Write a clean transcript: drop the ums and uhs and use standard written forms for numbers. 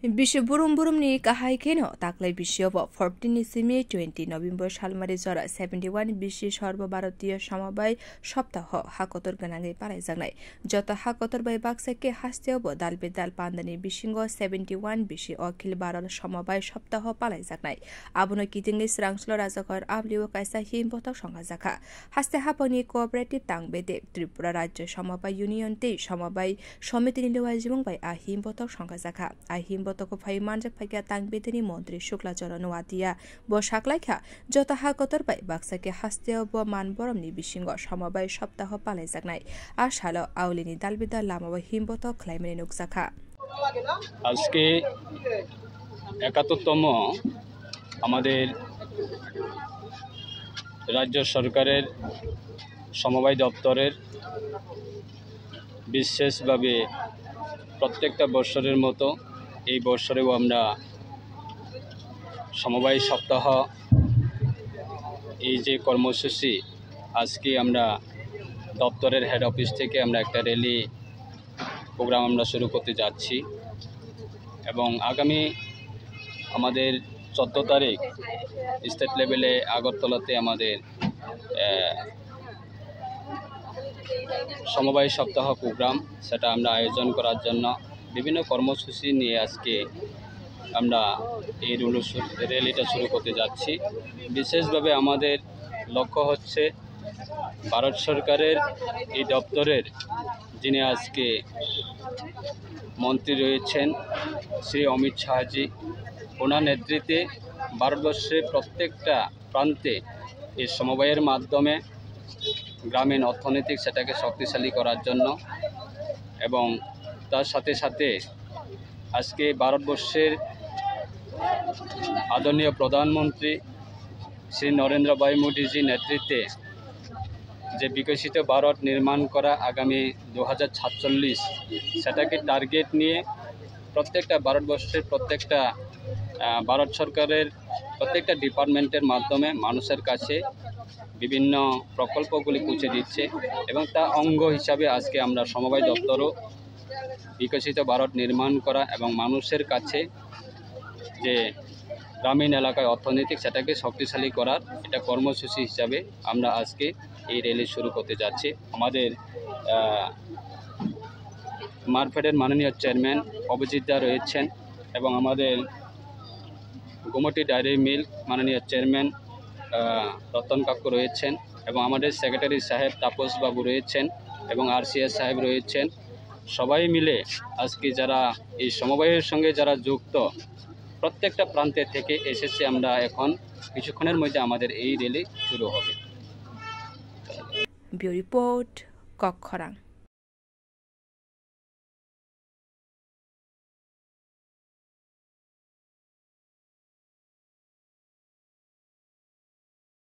বিশ্ব বুরুম বুরুমनि गाहाय केनो ताकलाय बिश्व 14 सिमी 20 नभेम्बर सालमारि जरा 71 बिसि सर्वभारतीय समबाय सप्ताह हाकतर गोनाङै बारायजानाय जत हाकतर बाय बाक्साके हास्तेयावबो दाल बेदाल पान्दानि बिसिंग 71 बिसि अखिल भारत समबाय सप्ताह पालायजानाय आबुनो किदिङै स्रांस्ल राजाखर आबलिउ कायसा हिमपथक संगाजाखा हास्ते हापनि कोअपारेटिभ तांबेदे त्रिपुरा राज्य समबाय युनियन ते समबाय समितिनि लेवाजिमं बाय आ हिमपथक संगाजाखा आ हिमपथक फाइ मानजाक फाइका तांबेदनि मन्त्री शुक्लाचरण वादिया ब साकलाइखा जत हाकतर बाय बाक्साके हास्तेयाव ब मानबरमनि बिसिंग समबाय सप्ताह पालायजानाय आ साल आवलिनि दालबेदा लामाव हिमपथक ख्लाइमनि नुकजाखा আজকে ৭১তম আমাদের রাজ্য সরকারের সমবায় দপ্তরের বিশেষভাবে প্রত্যেকটা বছরের মতো এই বছরেও আমরা সমবায় সপ্তাহ এই যে কর্মসূচি আজকে আমরা দপ্তরের হেড অফিস থেকে আমরা একটা র্যালি প্রোগ্রাম আমরা শুরু করতে যাচ্ছি এবং আগামী আমাদের 14 তারিখ স্টেট লেভেলে আগরতলাতে আমাদের সমবায় সপ্তাহ প্রোগ্রাম সেটা আমরা আয়োজন করার জন্য বিভিন্ন কর্মসূচি নিয়ে আজকে আমরা এই র্যালিটা শুরু করতে যাচ্ছি বিশেষভাবে আমাদের লক্ষ্য হচ্ছে ভারত সরকারের এই দপ্তরের যিনি আজকে মন্ত্রী রয়েছেন শ্রী অমিত শাহজি ওনার নেতৃত্বে ভারতবর্ষের প্রত্যেকটা প্রান্তে এই সমবায়ের মাধ্যমে গ্রামীণ অর্থনৈতিক সেটাকে শক্তিশালী করার জন্য এবং তার সাথে সাথে আজকে ভারতবর্ষের আদরণীয় প্রধানমন্ত্রী শ্রী নরেন্দ্র ভাই মোদীজি নেতৃত্বে যে বিকশিত ভারত নির্মাণ করা আগামী 2047 সেটাকে টার্গেট নিয়ে প্রত্যেকটা ভারতবর্ষের প্রত্যেকটা ভারত সরকারের প্রত্যেকটা ডিপার্টমেন্টের মাধ্যমে মানুষের কাছে বিভিন্ন প্রকল্পগুলি পৌঁছে দিচ্ছে এবং তা অঙ্গ হিসাবে আজকে আমরা সমবায় দপ্তরও বিকশিত ভারত নির্মাণ করা এবং মানুষের কাছে যে গ্রামীণ এলাকায় অর্থনৈতিক সেটাকে শক্তিশালী করার এটা কর্মসূচি হিসাবে আমরা আজকে এই র্যালি শুরু করতে যাচ্ছি আমাদের মারফেডের মাননীয় চেয়ারম্যান অভিজিৎ দা রয়েছেন এবং আমাদের গোমতী ডায়েরি মিল মাননীয় চেয়ারম্যান রতন কাকু রয়েছেন এবং আমাদের সেক্রেটারি সাহেব তাপস বাবু রয়েছেন এবং আরসিএস সাহেব রয়েছেন সবাই মিলে আজকে যারা এই সমবায়ের সঙ্গে যারা যুক্ত প্রত্যেকটা প্রান্তে থেকে এসেছে আমরা এখন কিছুক্ষণের মধ্যে আমাদের এই র্যালি শুরু হবে। Bureau report কক্ষরাং।